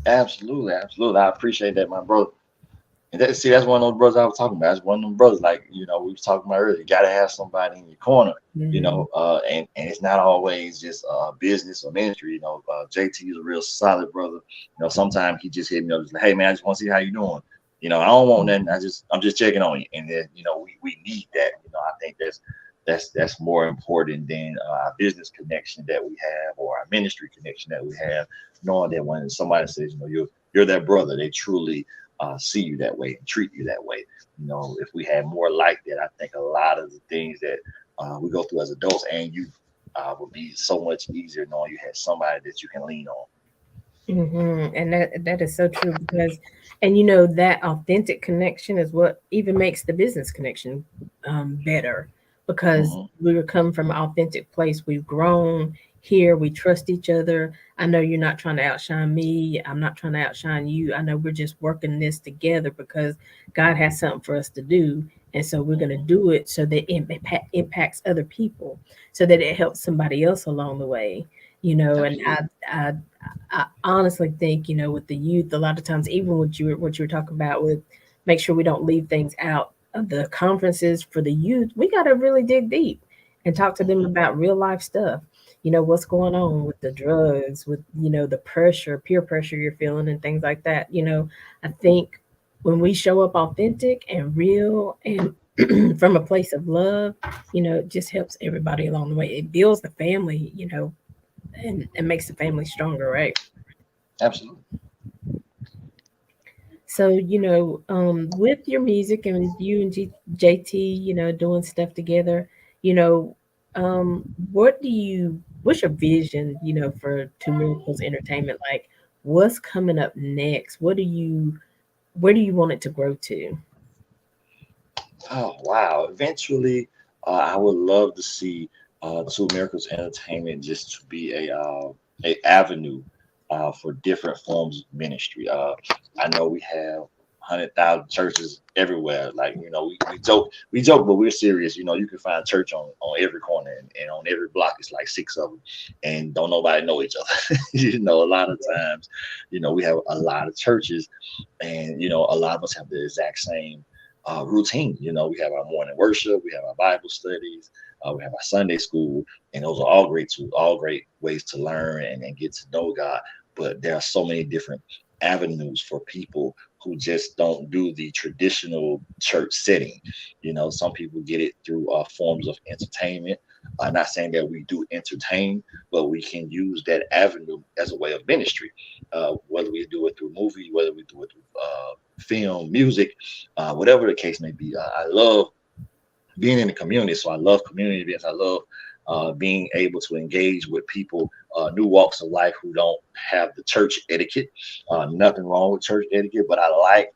Absolutely, absolutely. I appreciate that, my brother. And that, see, that's one of those brothers I was talking about. That's one of them brothers, like, we was talking about earlier. You got to have somebody in your corner, Hmm. and it's not always just business or ministry. JT is a real solid brother. Sometimes he just hit me up, just like, hey man, I just want to see how you doing. I don't want nothing. I'm just checking on you. And then, we need that. I think that's more important than our business connection that we have or our ministry connection that we have. Knowing that when somebody says, you're that brother, they truly see you that way and treat you that way. If we had more like that, I think a lot of the things that we go through as adults and youth would be so much easier knowing you had somebody that you can lean on. And that is so true because, and that authentic connection is what even makes the business connection better because Hmm. we were come from an authentic place. We've grown here. We trust each other. I know you're not trying to outshine me. I'm not trying to outshine you. I know we're just working this together because God has something for us to do. And so we're going to Hmm. do it so that it impacts other people, so that it helps somebody else along the way. And Absolutely. I honestly think, with the youth, a lot of times, even what you were talking about with make sure we don't leave things out of the conferences for the youth, we got to really dig deep and talk to them Hmm. about real life stuff. What's going on with the drugs, with the pressure, peer pressure you're feeling, and things like that. I think when we show up authentic and real and from a place of love, it just helps everybody along the way. It builds the family, and makes the family stronger, right? Absolutely. So, with your music and you and JT, doing stuff together, you know, what's your vision, for Two Miracles Entertainment? Like, what's coming up next? Where do you want it to grow to? Oh wow! Eventually, I would love to see Two Miracles Entertainment just to be a avenue for different forms of ministry. I know we have 100,000 churches everywhere. Like we joke, but we're serious. You can find church on every corner and on every block. It's like six of them, and don't nobody know each other. A lot of times, we have a lot of churches, and a lot of us have the exact same routine. We have our morning worship, we have our Bible studies, we have our Sunday school, and those are all great tools, all great ways to learn and get to know God. But there are so many different avenues for people who just don't do the traditional church setting. Some people get it through forms of entertainment. Not saying that we do entertain, but we can use that avenue as a way of ministry. Whether we do it through movie, whether we do it through film, music, whatever the case may be. I love being in the community, so I love community events. I love being able to engage with people, new walks of life who don't have the church etiquette. Nothing wrong with church etiquette, but I like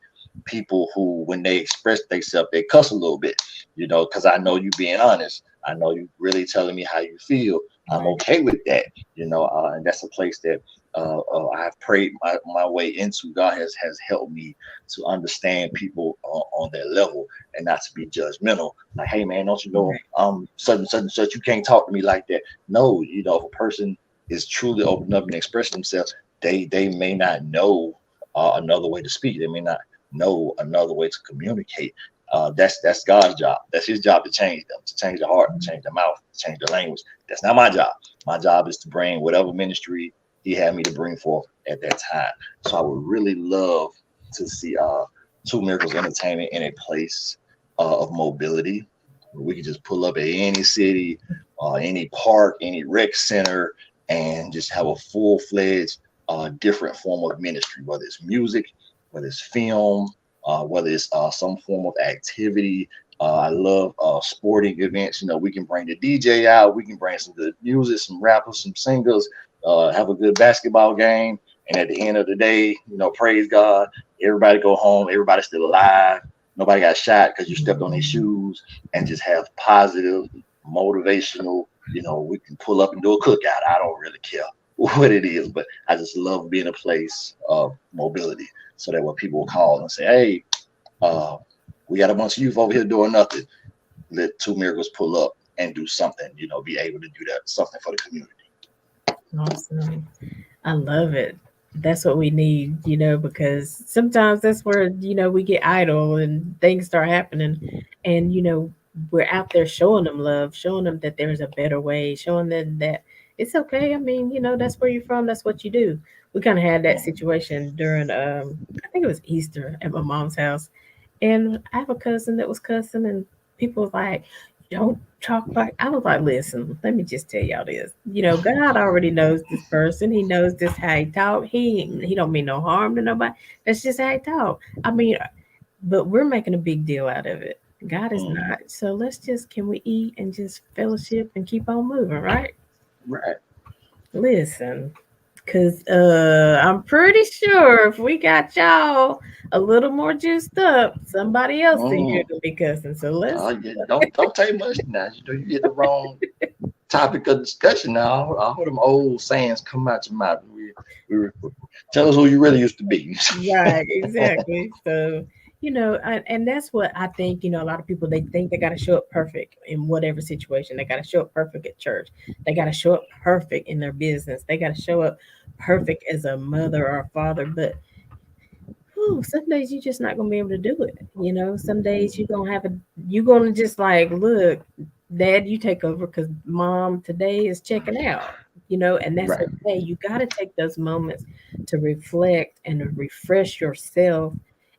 people who, when they express themselves, they cuss a little bit, because I know you being honest. I know you really telling me how you feel. I'm Right. okay with that, and that's a place that I've prayed my way into. God has helped me to understand people on their level and not to be judgmental. Like, hey man, don't you know Right. such and such and such? You can't talk to me like that. No, if a person is truly open up and expressing themselves, they may not know another way to speak. They may not know another way to communicate. That's God's job. That's His job to change them, to change the heart, to change the mouth, to change the language. That's not my job. My job is to bring whatever ministry He had me to bring forth at that time. So I would really love to see Two Miracles Entertainment in a place of mobility. We could just pull up at any city, any park, any rec center, and just have a full-fledged, different form of ministry, whether it's music, whether it's film, whether it's some form of activity. I love sporting events. We can bring the DJ out, we can bring some good music, some rappers, some singers, have a good basketball game. And at the end of the day, praise God, everybody go home, everybody's still alive. Nobody got shot because you stepped on their Mhm. shoes, and just have positive, motivational. We can pull up and do a cookout. I don't really care what it is, but I just love being a place of mobility so that when people call and say, hey, uh, we got a bunch of youth over here doing nothing, let Two Miracles pull up and do something, be able to do that, something for the community. Awesome. I love it. That's what we need, because sometimes that's where, we get idle and things start happening. And, we're out there showing them love, showing them that there's a better way, showing them that it's okay. I mean, that's where you're from, that's what you do. We kind of had that Mm, situation during, I think it was Easter at my mom's house. And I have a cousin that was cussing, and people was like, "Don't talk like." I was like, "Listen, let me just tell y'all this. God already knows this person. He knows this how he talk. He don't mean no harm to nobody. That's just how he talk. I mean, but we're making a big deal out of it. God is mm. not. So let's just can we eat and just fellowship and keep on moving, right? Right. Listen, cause I'm pretty sure if we got y'all a little more juiced up, somebody else in here Mm. gonna be cussing. So let's Don't take much now. You get the wrong topic of discussion now. All them old sayings come out your mouth. We tell us who you really used to be. right, exactly. So and that's what I think. A lot of people they think they got to show up perfect in whatever situation. They got to show up perfect at church. They got to show up perfect in their business. They got to show up perfect as a mother or a father. But some days you're just not gonna be able to do it. Some days you're gonna just like, look, Dad, you take over because Mom today is checking out. And that's Right. okay. You got to take those moments to reflect and to refresh yourself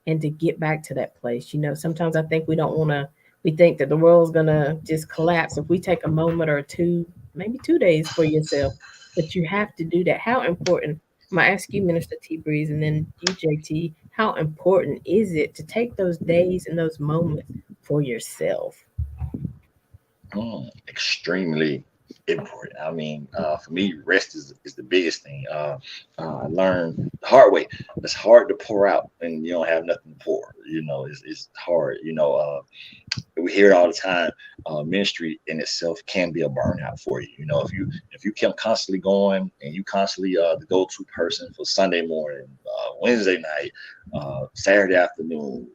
and to get back to that place. Sometimes I think we don't want to. We think that the world's gonna just collapse if we take a moment or two, maybe 2 days for yourself. But you have to do that. How important? I'm gonna ask you, Minister T Breeze, and then you, JT. How important is it to take those days and those moments for yourself? Extremely important. I mean, for me, rest is the biggest thing. I learned the hard way. It's hard to pour out when you don't have nothing to pour. It's hard. We hear it all the time. Ministry in itself can be a burnout for you. If you keep constantly going and you constantly the go-to person for Sunday morning, Wednesday night, Saturday afternoon,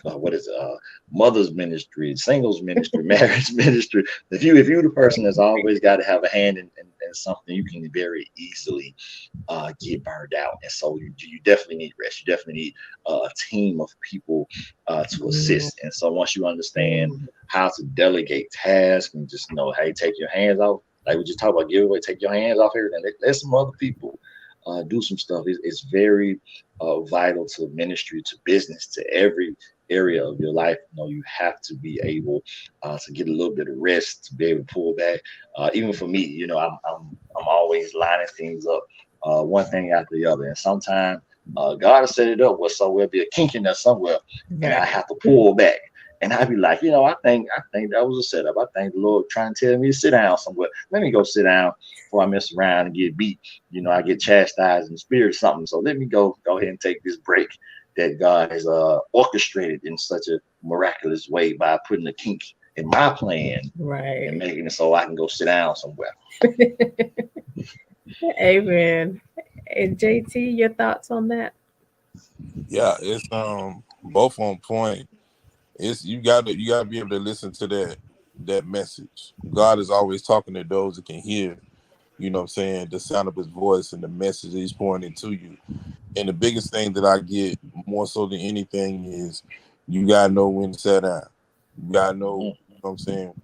what is it, mother's ministry, singles ministry, marriage ministry. If you the person that's always got to have a hand in something, you can very easily get burned out. And so you definitely need rest. You definitely need a team of people to Mm, assist. And so once you understand mm, how to delegate tasks and just know, hey, take your hands off. Like we just talked about giveaway, take your hands off here and let some other people do some stuff. It's very vital to ministry, to business, to every area of your life. You have to be able to get a little bit of rest, to be able to pull back. Even for me, I'm always lining things up, one thing after the other, and sometimes God has set it up where somewhere be a kink in there somewhere, and I right. have to pull back. And I'd be like, I think that was a setup. I think the Lord trying to tell me to sit down somewhere. Let me go sit down before I mess around and get beat. I get chastised in the spirit or something. So let me go ahead and take this break that God has orchestrated in such a miraculous way by putting a kink in my plan and Right. making it so I can go sit down somewhere. Amen. And JT, your thoughts on that? Yeah, it's both on point. It's you gotta be able to listen to that message. God is always talking to those that can hear, what I'm saying, the sound of his voice and the message that he's pouring into you. And the biggest thing that I get more so than anything is you gotta know when to sit down. You gotta know, Mhm. what I'm saying,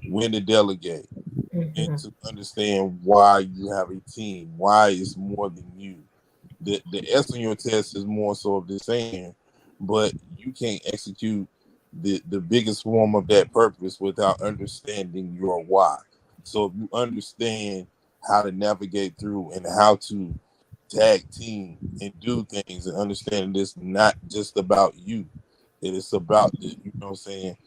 when to delegate and Hmm. to understand why you have a team, why it's more than you. The S on your test is more so of the saying, but you can't execute the biggest form of that purpose without understanding your why. So if you understand how to navigate through and how to tag team and do things and understanding this not just about you. It is about what I'm saying,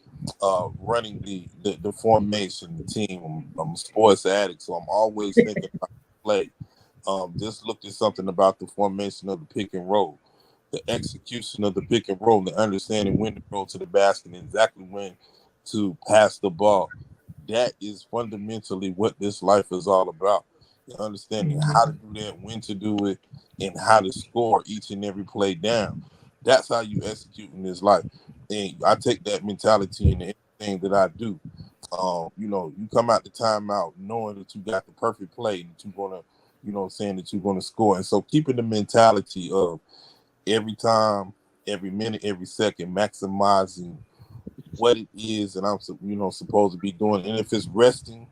running the formation, the team. I'm a sports addict, so I'm always thinking about play. Just looked at something about the formation of the pick and roll, the execution of the pick and roll, the understanding when to roll to the basket and exactly when to pass the ball. That is fundamentally what this life is all about. Understanding how to Hmm. do that, when to do it, and how to score each and every play down. That's how you execute in this life. And I take that mentality into anything that I do. You come out the timeout knowing that you got the perfect play that you're gonna saying that you're going to score. And so keeping the mentality of every time, every minute, every second, maximizing what it is that I'm supposed to be doing. And if it's resting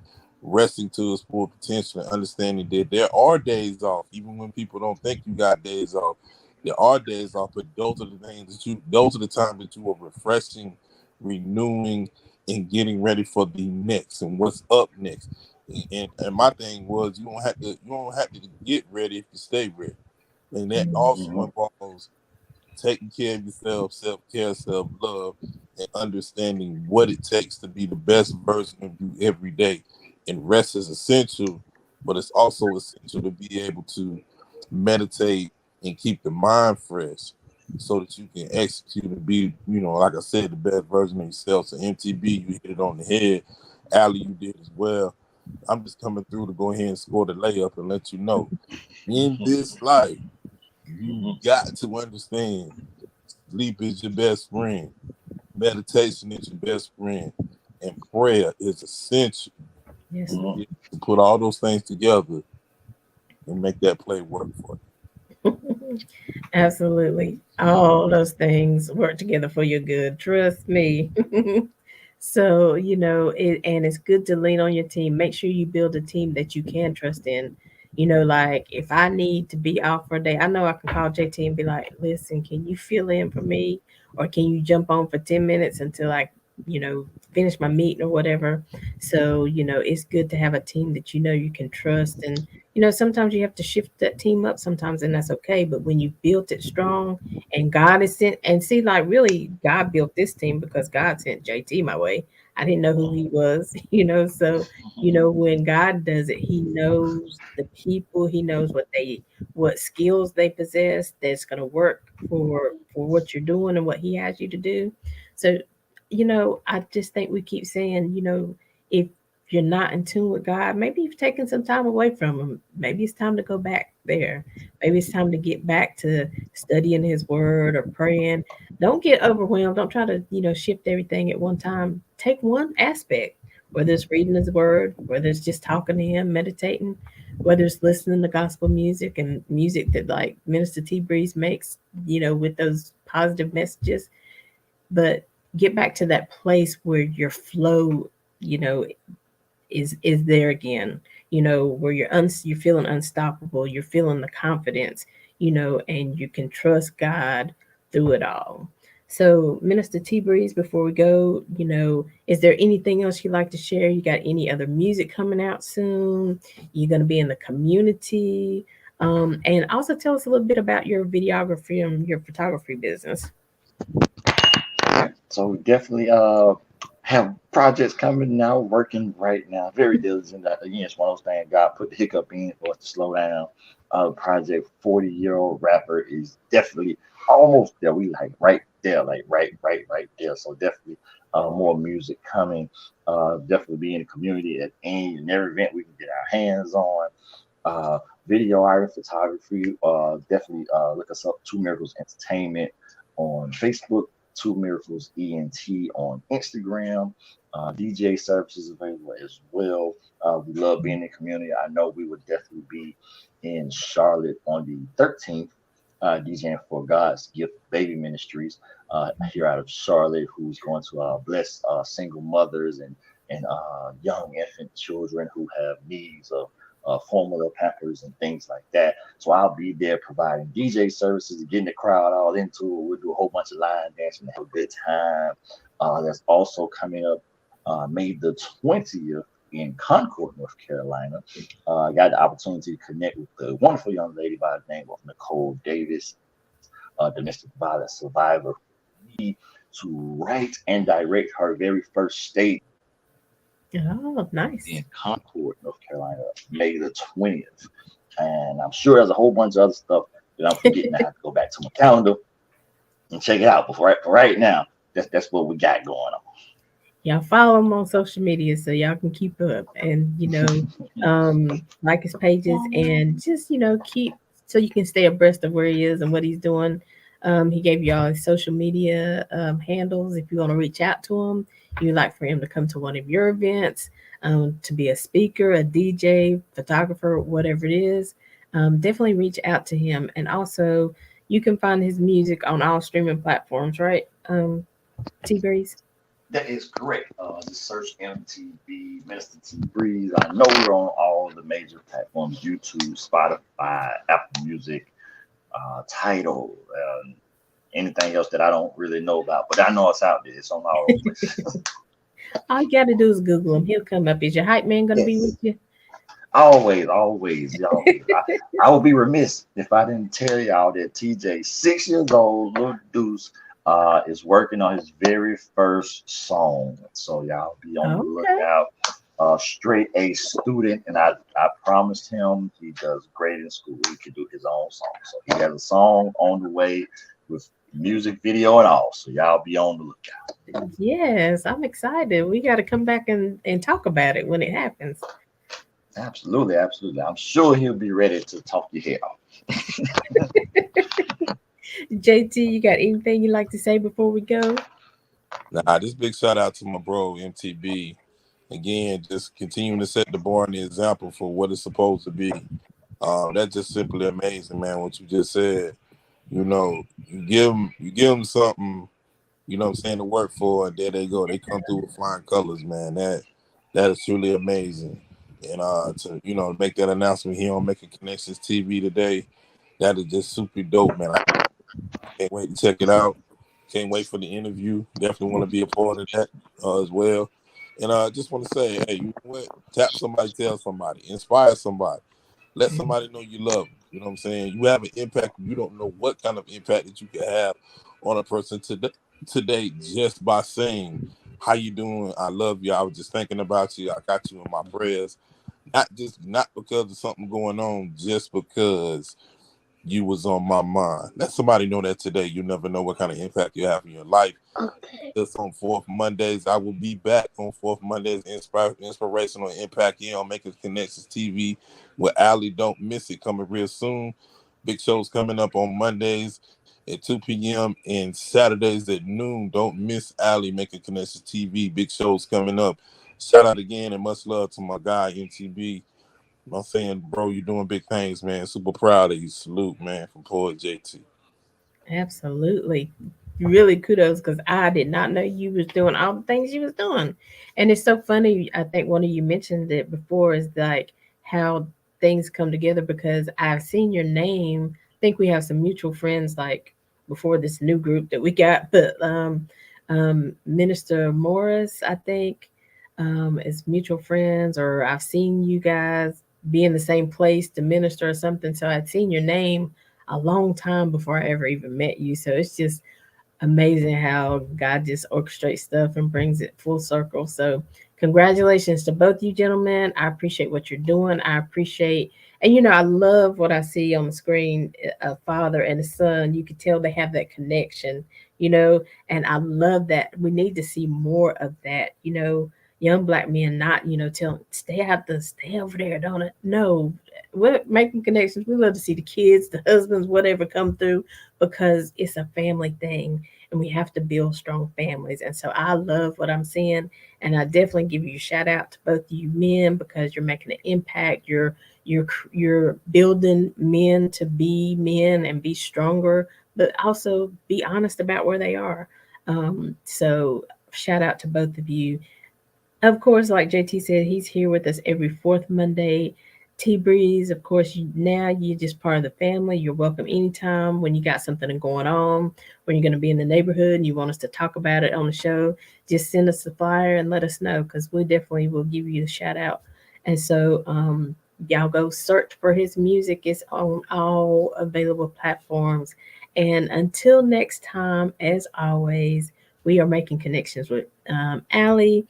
to its full potential and understanding that there are days off, even when people don't think you got days off. There are days off, but those are the times that you are refreshing, renewing, and getting ready for the next and what's up next. And my thing was you don't have to get ready if you stay ready. And that also Mm-hmm. involves taking care of yourself, self care, self love, and understanding what it takes to be the best version of you every day. And rest is essential, but it's also essential to be able to meditate and keep the mind fresh so that you can execute and be, like I said, the best version of yourself. So MTB, you hit it on the head. Aly, you did as well. I'm just coming through to go ahead and score the layup and let you know in this life, you Mm-hmm. got to understand sleep is your best friend, meditation is your best friend, and prayer is essential Yes. Mm-hmm. to put all those things together and make that play work for Absolutely. All those things work together for your good. Trust me. So, and it's good to lean on your team. Make sure you build a team that you can trust in. Like if I need to be off for a day, I know I can call JT and be like, listen, can you fill in for me? Or can you jump on for 10 minutes until I, you know, finish my meeting or whatever? So, it's good to have a team that you can trust. And, sometimes you have to shift that team up sometimes, and that's okay. But when you built it strong and God is sent, and see, like, really, God built this team because God sent JT my way. I didn't know who he was, so when God does it, he knows the people, he knows what skills they possess that's going to work for what you're doing and what he has you to do. So, I just think we keep saying, if you're not in tune with God, maybe you've taken some time away from him. Maybe it's time to go back there. Maybe it's time to get back to studying his word or praying. Don't get overwhelmed. Don't try to, shift everything at one time. Take one aspect, whether it's reading his word, whether it's just talking to him, meditating, whether it's listening to gospel music and music that like Minister T Breeze makes, with those positive messages. But get back to that place where your flow, you know, is there again, where you're feeling unstoppable, you're feeling the confidence, and you can trust God through it all. So, Minister T Breeze, before we go, is there anything else you'd like to share? You got any other music coming out soon? You're going to be in the community? And also tell us a little bit about your videography and your photography business. Okay. So we definitely have projects coming now, working right now, very diligent. Again, it's one of those things God put the hiccup in for us to slow down. Project 40-year-old rapper is definitely almost there. We like right there, like right there. So definitely more music coming. Definitely be in the community at any and every event we can get our hands on. Uh, Video art, photography. Definitely look us up. Two Miracles Entertainment on Facebook. Two Miracles ENT on Instagram. DJ services available as well. We love being in the community. I know we would definitely be in Charlotte on the 13th, DJing for God's Gift Baby Ministries here out of Charlotte, who's going to bless single mothers and young infant children who have needs of formula, pampers, and things like that. So I'll be there providing DJ services, getting the crowd all into it. We'll do a whole bunch of line dancing, have a good time. That's also coming up May the 20th in Concord, North Carolina. I got the opportunity to connect with the wonderful young lady by the name of Nicole Davis, domestic violence survivor, to write and direct her very first stage Oh, nice. in Concord, North Carolina, May the 20th. And I'm sure there's a whole bunch of other stuff that I'm forgetting. I have to go back to my calendar and check it out. But for right now, that's what we got going Y'all follow him on social media so y'all can keep up and like his pages and just keep so you can stay abreast of where he is and what he's doing. He gave you all his social media handles if you want to reach out to him. You like for him to come to one of your events. to be a speaker, a DJ, photographer, whatever it is, definitely reach out to him. And also, you can find his music on all streaming platforms, right? T Breeze. That is correct. Just search MTV Minister T Breeze. I know we're on all the major platforms: YouTube, Spotify, Apple Music, Tidal, anything else that I don't really know about. But I know it's out there. It's on all those places. All you got to do is Google him. He'll come up. Is your hype man going to be with Yes. you? Always, always, y'all. I would be remiss if I didn't tell y'all that TJ, 6 years old, little Deuce, is working on his very first song. So y'all be on the Okay. lookout. Straight A student, and I promised him he does great in school. He can do his own song. So he has a song on the way with music video and all. So y'all be on the lookout. Yes, I'm excited. We got to come back and talk about it when it happens. Absolutely, absolutely. I'm sure he'll be ready to talk your head off. JT, you got anything you like to say before we go? Nah, this big shout out to my bro MTB. Again, just continuing to set the bar and the example for what it's supposed to be. That's just simply amazing, man. What you just said. You give them something. You know what I'm saying, to work for, and there they go. They come through with flying colors, man. That is truly amazing. And to make that announcement here on Making Connections TV today, that is just super dope, man. I can't wait to check it out. Can't wait for the interview. Definitely want to be a part of that as well. And I just want to say, hey, you know what? Tap somebody, tell somebody, inspire somebody. Let somebody know you love them. You know what I'm saying? You have an impact. You don't know what kind of impact that you can have on a person today just by saying, how you doing? I love you. I was just thinking about you. I got you in my prayers. Not because of something going on, just because you was on my mind. Let somebody know that today. You never know what kind of impact you have in your life. This on Fourth Mondays. I will be back on Fourth Mondays, inspirational impact here on Making Connections TV with Aly. Don't miss it. Coming real soon. Big shows coming up on Mondays at 2 p.m. and Saturdays at noon. Don't miss Aly Making Connections TV. Big shows coming up. Shout out again and much love to my guy MTB. I'm saying, bro, you're doing big things, man. Super proud of you. Salute, man, from Poet JT. Absolutely. Really kudos because I did not know you was doing all the things you was doing. And it's so funny. I think one of you mentioned it before is like how things come together because I've seen your name. I think we have some mutual friends like before this new group that we got, but Minister Morris, I think, is mutual friends, or I've seen you guys be in the same place to minister or something. So I'd seen your name a long time before I ever even met you. So it's just amazing how God just orchestrates stuff and brings it full circle. So congratulations to both you gentlemen. I appreciate what you're doing. I appreciate, and I love what I see on the screen, a father and a son. You could tell they have that connection, you know, and I love that. We need to see more of that, young black men not, tell stay out the stay over there, don't it? No, we're making connections. We love to see the kids, the husbands, whatever come through because it's a family thing and we have to build strong families. And so I love what I'm seeing. And I definitely give you a shout out to both of you men because you're making an impact. You're building men to be men and be stronger, but also be honest about where they are. So shout out to both of you. Of course, like JT said, he's here with us every fourth Monday. T Breeze, of course, now you're just part of the family. You're welcome anytime when you got something going on, when you're going to be in the neighborhood and you want us to talk about it on the show. Just send us the flyer and let us know because we definitely will give you a shout out. And so, y'all go search for his music. It's on all available platforms. And until next time, as always, we are making connections with Aly.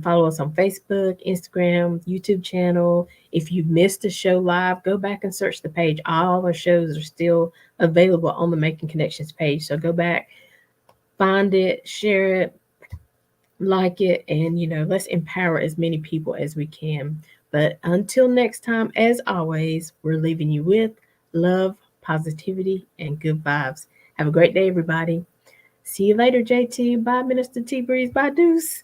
Follow us on Facebook, Instagram, YouTube channel. If you missed the show live, go back and search the page. All our shows are still available on the Making Connections page. So go back, find it, share it, like it, and let's empower as many people as we can. But until next time, as always, we're leaving you with love, positivity, and good vibes. Have a great day, everybody. See you later, JT. Bye, Minister T Breeze. Bye, Deuce.